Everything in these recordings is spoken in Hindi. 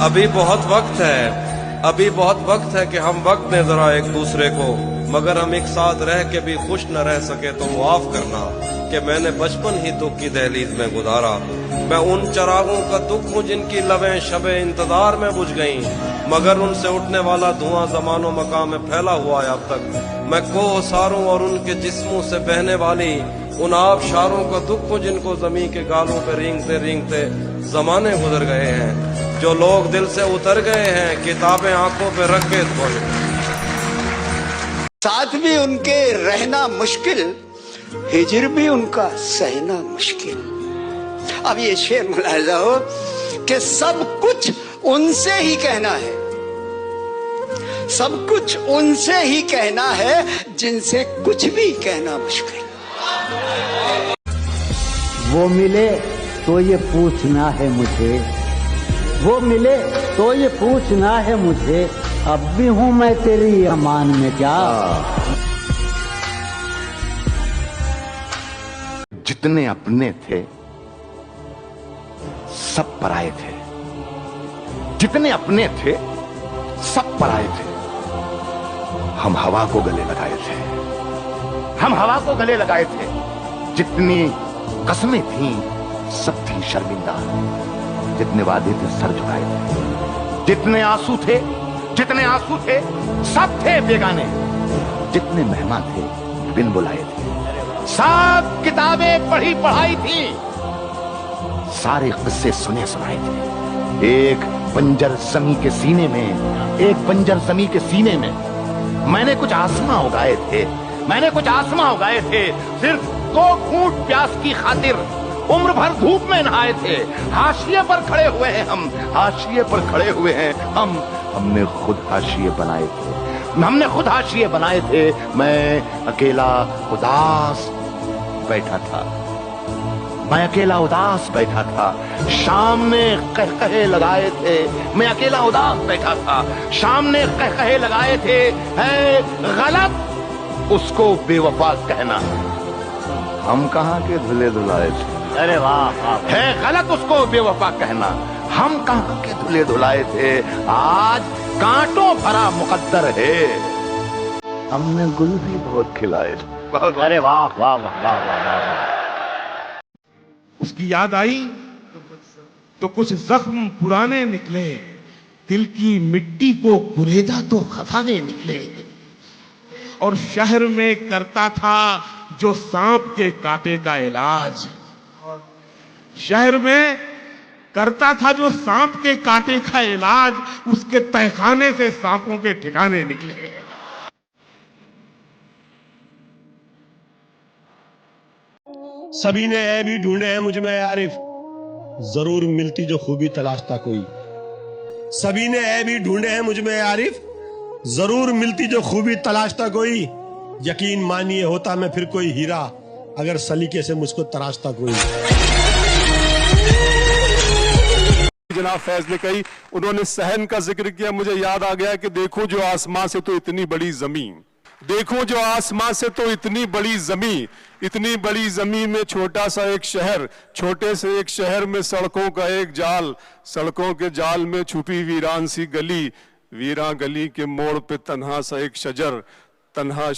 अभी बहुत वक्त है, अभी बहुत वक्त है कि हम वक्त दें जरा एक दूसरे को, मगर हम एक साथ रह के भी खुश न रह सके तो माफ करना कि मैंने बचपन ही दुख की दहलीज में गुजारा। मैं उन चरागों का दुख हूँ जिनकी लबें शबे इंतजार में बुझ गईं, मगर उनसे उठने वाला धुआं जमानो मकाम में फैला हुआ है अब तक। मैं कोहसारों और उनके जिस्मों से बहने वाली उन आबशारों का दुख हूँ जिनको जमीन के गालों पे रेंगते रेंगते जमाने गुजर गए हैं। जो लोग दिल से उतर गए हैं, किताबें आंखों पे रख के साथ भी उनके रहना मुश्किल, हिजर भी उनका सहना मुश्किल। अब ये शेर मुलाहिजा हो कि सब कुछ उनसे ही कहना है, सब कुछ उनसे ही कहना है जिनसे कुछ भी कहना मुश्किल। वो मिले तो ये पूछना है मुझे, वो मिले तो ये पूछना है मुझे, अब भी हूँ मैं तेरी अमान में क्या। जितने अपने थे सब पराये थे, जितने अपने थे सब पराये थे। हम हवा को गले लगाए थे, हम हवा को गले लगाए थे। जितनी कसमें थीं सब थी शर्मिंदा, जितने वादे थे सर झुकाए थे। जितने आंसू थे, जितने आंसू थे सब थे बेगाने, जितने मेहमान थे बिन बुलाए थे। सब किताबें पढ़ी पढ़ाई थी, सारे किस्से सुने सुनाए थे। एक बंजर जमी के सीने में, एक बंजर जमी के सीने में मैंने कुछ आसमां उगाए थे, मैंने कुछ आसमां उगाए थे। सिर्फ 2 घूंट प्यास की खातिर उम्र भर धूप में नहाए थे। हाशिए पर खड़े हुए हैं हम, हाशिए पर खड़े हुए हैं हम। हमने खुद हाशिए बनाए थे, हमने खुद हाशिए बनाए थे। मैं अकेला उदास बैठा था, मैं अकेला उदास बैठा था। शाम ने कहकहे लगाए थे, मैं अकेला उदास बैठा था। शाम ने कहकहे लगाए थे, है गलत उसको बेवफा कहना, हम कहाँ के धुले धुलाए थे। अरे वाह, है गलत उसको बेवफा कहना, हम कहाँ के धुले धुलाए थे। आज कांटों भरा मुकद्दर है, हमने गुल भी बहुत खिलाए। अरे वाह वाह वाह वाह वाह। उसकी याद आई तो कुछ जख्म पुराने निकले, दिल की मिट्टी को कुरेदा तो खफाने निकले। और शहर में करता था जो सांप के कांटे का इलाज, शहर में करता था जो सांप के कांटे का इलाज, उसके तहखाने से सांपों के ठिकाने निकले। सभी ने ऐ भी ढूंढे हैं मुझ में आरिफ, जरूर मिलती जो खूबी तलाशता कोई। सभी ने ऐ भी ढूंढे हैं मुझ में आरिफ, जरूर मिलती जो खूबी तलाशता कोई। यकीन मानिए होता मैं फिर कोई हीरा, अगर सलीके से मुझको तराशता कोई। जनाब फैज ने कही, उन्होंने सहन का जिक्र किया। मुझे याद आ गया कि देखो जो आसमां से तो इतनी बड़ी जमीन, देखो जो आसमां से तो इतनी बड़ी जमीन, इतनी बड़ी जमीन में छोटा सा एक शहर, छोटे से एक शहर में सड़कों का एक जाल, सड़कों के जाल में छुपी वीरान सी गली, वीरान गली के मोड़ पे तन्हा सा एक शजर, तन्हा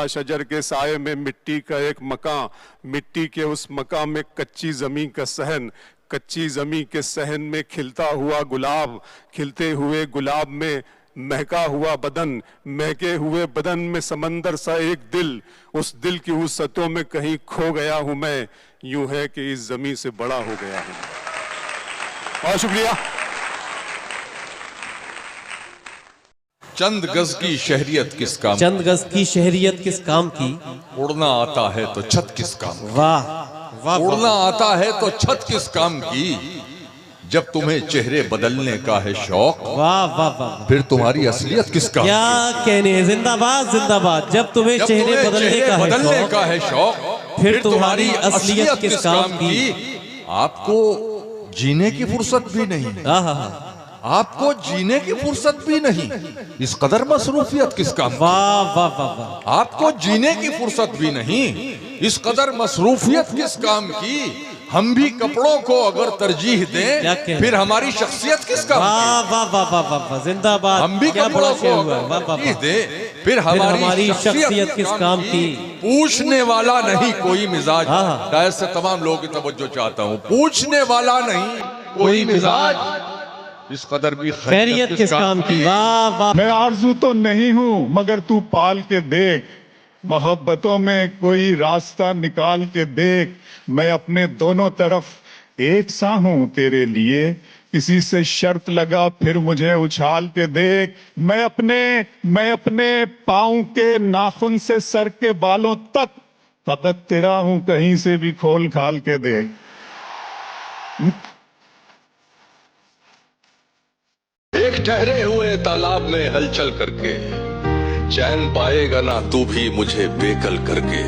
शजर के साये में मिट्टी का एक मकान, मिट्टी के उस मकान में कच्ची जमीन का सहन, कच्ची जमीन के सहन में खिलता हुआ गुलाब, खिलते हुए गुलाब में महका हुआ बदन, महके हुए बदन में समंदर सा एक दिल, उस दिल की वसअतों में कहीं खो गया हूं मैं, यूं है कि इस जमीन से बड़ा हो गया हूं। बहुत शुक्रिया। चंद गज की शहरियत किस काम, चंद गज की शहरियत किस काम की, उड़ना आता है तो छत किस काम। वाह वाह। उड़ना आता है तो छत किस काम की, जब तुम्हें चेहरे बदलने का है शौक, वाह वाह वाह, फिर तुम्हारी असलियत किस काम। क्या कहने हैं, जिंदाबाद जिंदाबाद। जब तुम्हें चेहरे बदलने का है शौक, फिर तुम्हारी असलियत किस काम की। आपको जीने की फुर्सत भी नहीं, आपको जीने की फुर्सत भी नहीं, इस कदर मसरूफियत किस काम। वाह वाह वाह। आपको जीने की फुर्सत भी नहीं, इस कदर मसरूफियत किस काम की। हम भी कपड़ों को अगर तरजीह क्या दें कह फिर हमारी शख्सियत किस काम की? वाह वाह वाह वाह वाह वाह, जिंदाबाद। हम भी क्या कपड़ों बड़ा को शेर हुआ, अगर वाह वाह तरजीह वाह। दें फिर हमारी हमारी शख्सियत किस काम की? पूछने वाला नहीं कोई मिजाज। हाँ। शायद से तमाम लोगों की तवज्जो चाहता हूँ, पूछने वाला नहीं कोई मिजाज, इस कदर भी खैरियत किस काम की? वाह वाह। मैं आरजू तो नहीं हूँ मगर तू पाल के देख, मोहब्बतों में कोई रास्ता निकाल के देख। मैं अपने दोनों तरफ एक सा हूँ तेरे लिए, किसी से शर्त लगा फिर मुझे उछाल के देख। मैं अपने पाँव के नाखून से सर के बालों तक फकत तेरा हूँ, कहीं से भी खोल खाल के देख। एक ठहरे हुए तालाब में हलचल करके चैन पाएगा ना तू भी मुझे बेकल करके।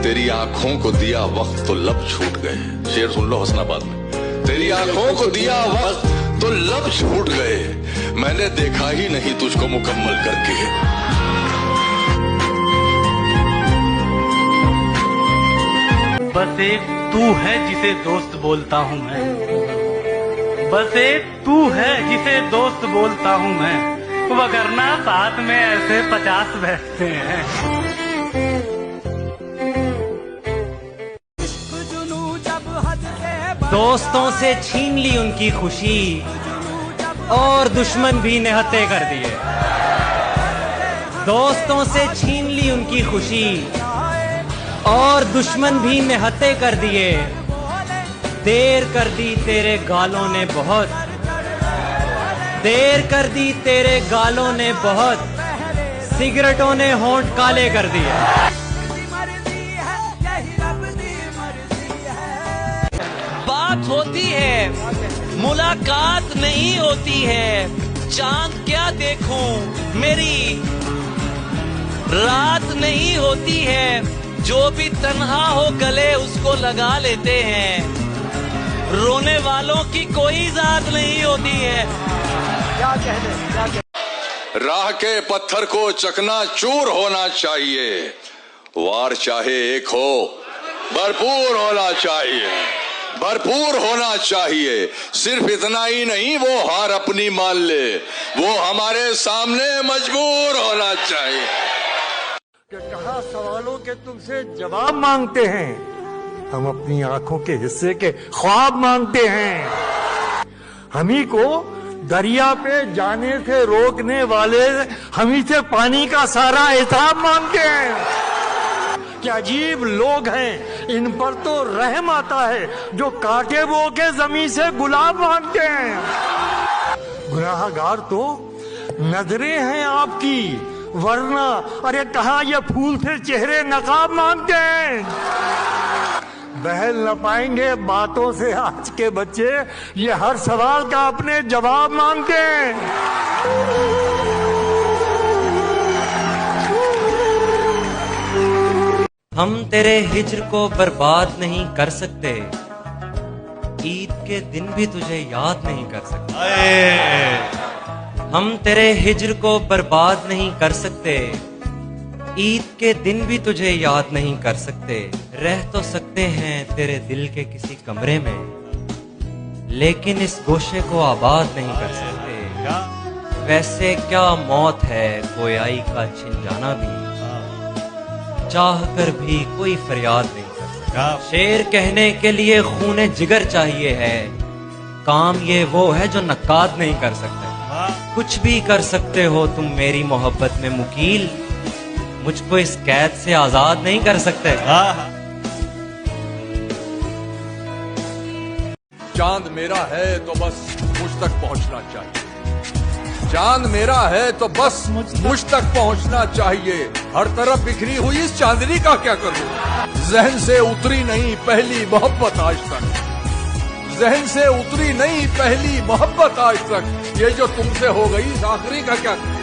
तेरी आंखों को दिया वक्त तो लब छूट गए। शेर सुन लो हसनाबाद में। तेरी आंखों को दिया वक्त तो लब छूट गए, मैंने देखा ही नहीं तुझको मुकम्मल करके। बस एक तू है जिसे दोस्त बोलता हूँ मैं, बस एक तू है जिसे दोस्त बोलता हूँ मैं, वगरना साथ में ऐसे 50 बैठते हैं। दोस्तों से छीन ली उनकी खुशी और दुश्मन भी निहत्थे कर दिए। दोस्तों से छीन ली उनकी खुशी और दुश्मन भी निहत्थे कर दिए। देर कर दी तेरे गालों ने बहुत, देर कर दी तेरे गालों ने बहुत, सिगरेटों ने होंठ काले कर दिए। बात होती है मुलाकात नहीं होती है, चांद क्या देखूं मेरी रात नहीं होती है। जो भी तन्हा हो गले उसको लगा लेते हैं, रोने वालों की कोई जात नहीं होती है। क्या कहने राह के पत्थर को चकना चूर होना चाहिए, वार चाहे एक हो भरपूर होना चाहिए, भरपूर होना चाहिए। सिर्फ इतना ही नहीं वो हार अपनी मान ले, वो हमारे सामने मजबूर होना चाहिए। कहा सवालों के तुमसे जवाब मांगते हैं, हम अपनी आंखों के हिस्से के ख्वाब मांगते हैं। हम ही को दरिया पे जाने से रोकने वाले हम ही से पानी का सारा हिसाब मांगते हैं। क्या अजीब लोग हैं, इन पर तो रहम आता है जो कांटे बो के जमीन से गुलाब मांगते हैं। गुनाहगार तो नजरें हैं आपकी, वरना अरे कहाँ ये फूल से चेहरे नकाब मांगते हैं। बहल न पाएंगे बातों से आज के बच्चे, ये हर सवाल का अपने जवाब मांगते हैं। हम तेरे हिज्र को बर्बाद नहीं कर सकते, ईद के दिन भी तुझे याद नहीं कर सकते। हम तेरे हिज्र को बर्बाद नहीं कर सकते, ईद के दिन भी तुझे याद नहीं कर सकते। रह तो सकते हैं तेरे दिल के किसी कमरे में, लेकिन इस गोशे को आबाद नहीं कर सकते। वैसे क्या मौत है गोयाई का छिन जाना भी, चाह कर भी कोई फरियाद नहीं कर सकता। शेर कहने के लिए खूने जिगर चाहिए है, काम ये वो है जो नक्काद नहीं कर सकते। कुछ भी कर सकते हो तुम मेरी मोहब्बत में मुकील, मुझको इस कैद से आजाद नहीं कर सकते। चांद मेरा है तो बस मुझ तक पहुंचना चाहिए, चांद मेरा है तो बस मुझ तक पहुंचना चाहिए। हर तरफ बिखरी हुई इस चांदनी का क्या करूं, जहन से उतरी नहीं पहली मोहब्बत आज तक, जहन से उतरी नहीं पहली मोहब्बत आज तक। ये जो तुमसे हो गई इस आखिरी का क्या करूं।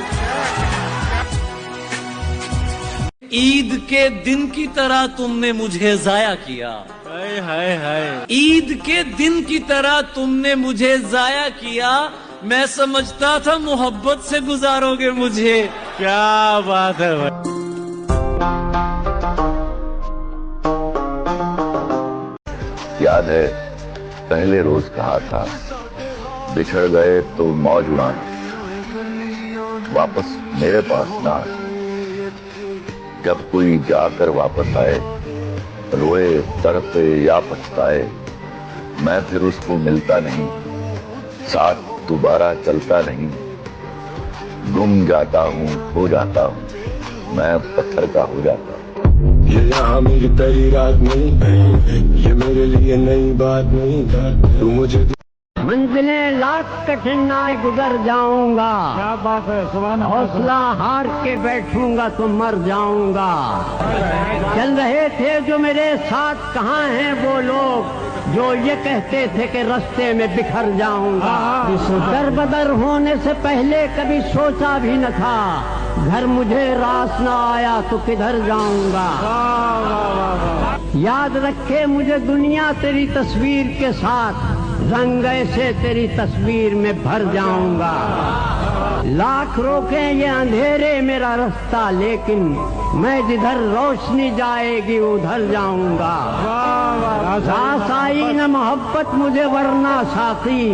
ईद के दिन की तरह तुमने मुझे जाया किया, हाय हाय हाय। ईद के दिन की तरह तुमने मुझे जाया किया। मैं समझता था मोहब्बत से गुजारोगे मुझे। क्या बात है भाई। याद है पहले रोज कहा था, बिछड़ गए तो मौज उड़ाना, वापस मेरे पास ना आए। जब कोई जाकर वापस आए, रोए तड़पे या पछताए, मैं फिर उसको मिलता नहीं, साथ दोबारा चलता नहीं। गुम जाता हूँ, खो जाता हूँ, मैं पत्थर का हो जाता हूँ। ये यहाँ मेरी तेरी रात नहीं, ये मेरे लिए नई बात नहीं, तू मुझे मंजिलें लाख कठिनाई गुजर जाऊंगा, क्या बात है, हौसला हार के बैठूंगा तो मर जाऊंगा। चल रहे थे जो मेरे साथ, कहाँ हैं वो लोग जो ये कहते थे कि रास्ते में बिखर जाऊंगा। दर बदर होने से पहले कभी सोचा भी न था, घर मुझे रास न आया तो किधर जाऊंगा। याद रखे मुझे दुनिया तेरी तस्वीर के साथ, रंग ऐसे तेरी तस्वीर में भर जाऊंगा। लाख रोके ये अंधेरे मेरा रास्ता, लेकिन मैं जिधर रोशनी जाएगी उधर जाऊंगा। रास आई न मोहब्बत मुझे वरना साथी,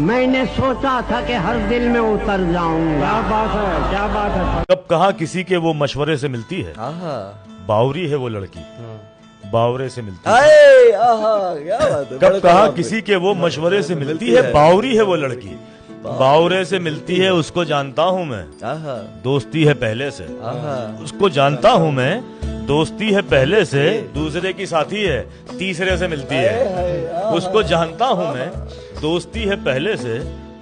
मैंने सोचा था कि हर दिल में उतर जाऊंगा। क्या बात है, क्या बात है। कब कहा किसी के वो मशवरे से मिलती है, बावरी है वो लड़की, बावरे से मिलती है। कब कहा किसी के वो मशवरे से मिलती है, बावरी है वो लड़की, बावरे से मिलती है, उसको जानता हूँ मैं, दोस्ती है पहले से। उसको जानता हूँ मैं, दोस्ती है पहले से, दूसरे की साथी है, तीसरे से मिलती है। उसको जानता हूँ मैं, दोस्ती है पहले से,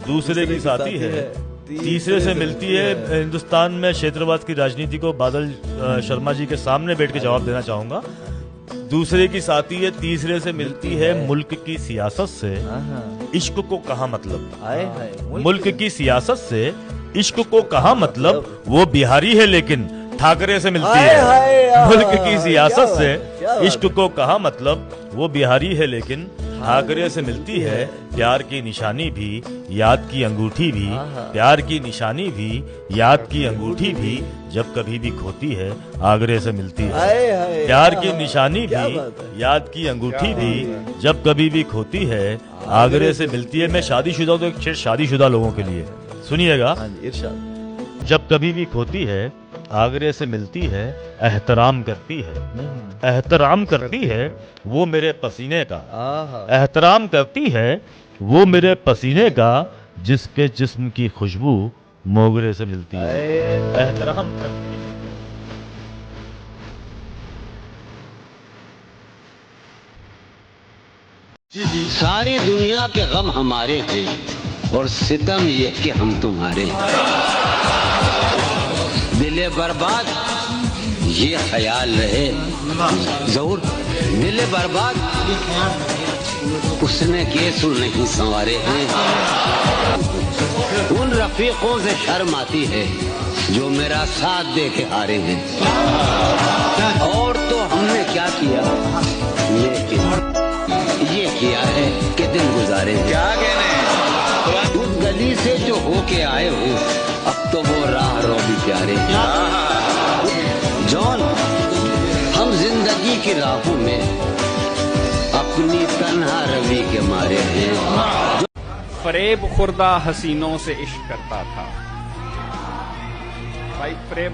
दूसरे की साथी है, तीसरे से मिलती है। हिंदुस्तान में क्षेत्रवाद की राजनीति को बादल शर्मा जी के सामने बैठ के जवाब देना चाहूंगा। दूसरे की साथी है, तीसरे से मिलती है, मुल्क की सियासत से इश्क को कहा मतलब। मुल्क की सियासत से इश्क को कहा मतलब, वो बिहारी है लेकिन ठाकरे से मिलती है। मुल्क की सियासत से इश्क को कहा मतलब, वो बिहारी है लेकिन ठाकरे से मिलती है। प्यार की निशानी भी, याद की अंगूठी भी, प्यार की निशानी भी, याद की अंगूठी भी, जब कभी भी खोती है आगरे से मिलती है। प्यार की निशानी भी, याद की अंगूठी भी, जब कभी भी खोती है आगरे से मिलती है। मैं शादीशुदा हूं तो एक शेर शादीशुदा लोगों के लिए सुनिएगा। जब कभी भी खोती है आगरे से मिलती है, एहतराम करती है, एहतराम करती है वो मेरे पसीने का, एहतराम करती है वो मेरे पसीने का, जिसके जिस्म की खुशबू मोगरे से मिलती है। एहतराम करती है। सारी दुनिया के गम हमारे हैं और सितम ये कि हम तुम्हारे। दिले बर्बाद ये ख्याल रहे जरूर, दिले बर्बाद उसने केसुर नहीं संवारे हैं। उन रफीकों से शर्म आती है जो मेरा साथ दे के हारे हैं। और तो हमने क्या किया, लेकिन ये किया है कि दिन गुजारे। क्या कहने उस गली से जो होके आए हो, अब तो वो राह रो भी प्यारे। जॉन, हम जिंदगी की राहों में अपनी तन्हा रवि के मारे हैं। फरेब खुर्दा हसीनों से इश्क करता था भाई, फरेब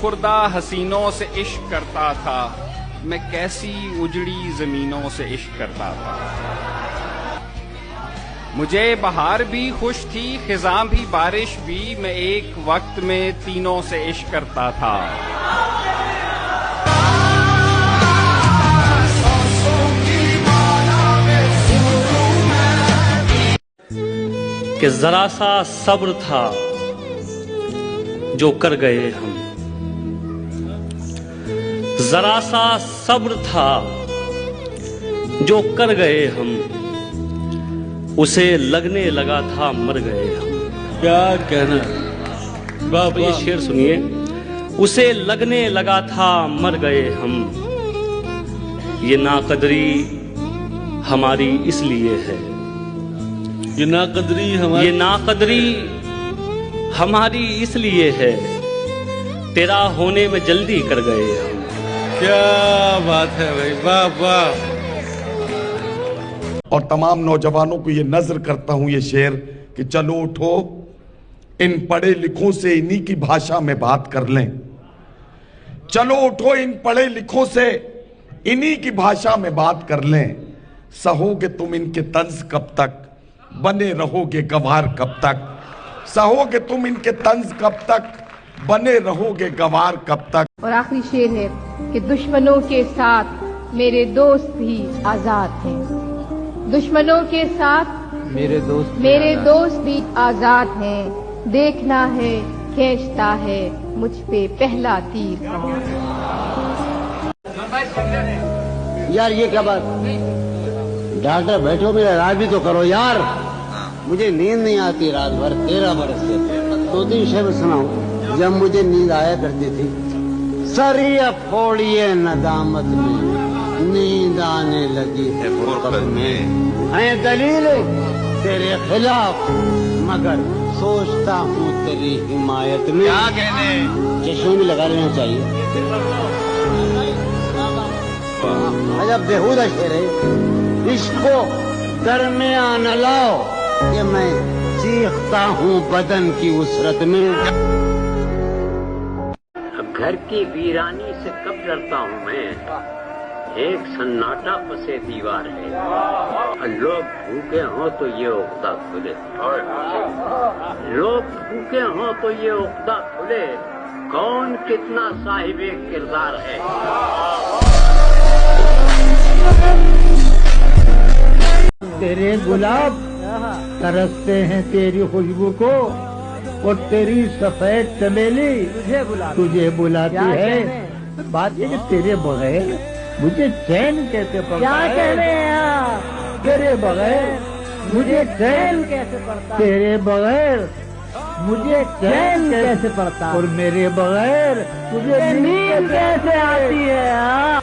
खुर्दा हसीनों से इश्क करता था, मैं कैसी उजड़ी जमीनों से इश्क करता था। मुझे बहार भी खुश थी, खिजां भी बारिश भी, मैं एक वक्त में तीनों से इश्क करता था। कि जरा सा सब्र था जो कर गए हम, जरा सा सब्र था जो कर गए हम, उसे लगने लगा था मर गए हम। क्या कहना, बाबा ये शेर सुनिए। उसे लगने लगा था मर गए हम, ये नाकदरी हमारी इसलिए है, ये नाकदरी हमारी इसलिए है, तेरा होने में जल्दी कर गए हम। क्या बात है भाई, वाह वाह। और तमाम नौजवानों को ये नजर करता हूं ये शेर कि चलो उठो, इन पढ़े लिखों से इन्हीं की भाषा में बात कर लें। चलो उठो, इन पढ़े लिखों से इन्हीं की भाषा में बात कर लें। सहोगे तुम इनके तंज कब तक, बने रहोगे गवार कब तक। सहोगे तुम इनके तंज कब तक, बने रहोगे गवार कब तक। और आखिरी शेर है कि दुश्मनों के साथ मेरे दोस्त भी आजाद हैं। दुश्मनों के साथ मेरे दोस्त भी आजाद हैं। देखना है खींचता है मुझ पे पहला तीर। यार ये क्या बात, डॉक्टर बैठो, मेरा इलाज भी तो करो यार। मुझे नींद नहीं आती रात भर 13 बरस से। 2-3 शेर सुनाऊं। जब मुझे नींद आया करती थी, सरिया फोड़िए नदामत में, नींद आने लगी है फुरकत में। है दलील तेरे खिलाफ, मगर सोचता हूँ तेरी हिमायत में। क्या कहने, चश्मे भी लगा लेना चाहिए। अजब बेहुदा शेर है। इसको दरमियान लाओ कि मैं चीखता हूँ बदन की उसरत में। घर की वीरानी से कब डरता हूँ मैं, एक सन्नाटा पसे दीवार है। लोग भूखे हों तो ये उक्दा खुले, लोग भूखे हों तो ये उक्दा खुले। कौन कितना साहिबे किरदार है। तेरे गुलाब तरसते हैं तेरी खुशबू को, और तेरी सफेद चमेली तुझे बुलाती है। बात ये कि तेरे बगैर मुझे चैन कैसे पड़ता क्या है। कह रहे हैं आप? तेरे बगैर मुझे चैन कैसे पड़ता है? तेरे बगैर मुझे चैन कैसे पड़ता, और मेरे बगैर तुझे नींद कैसे आती है?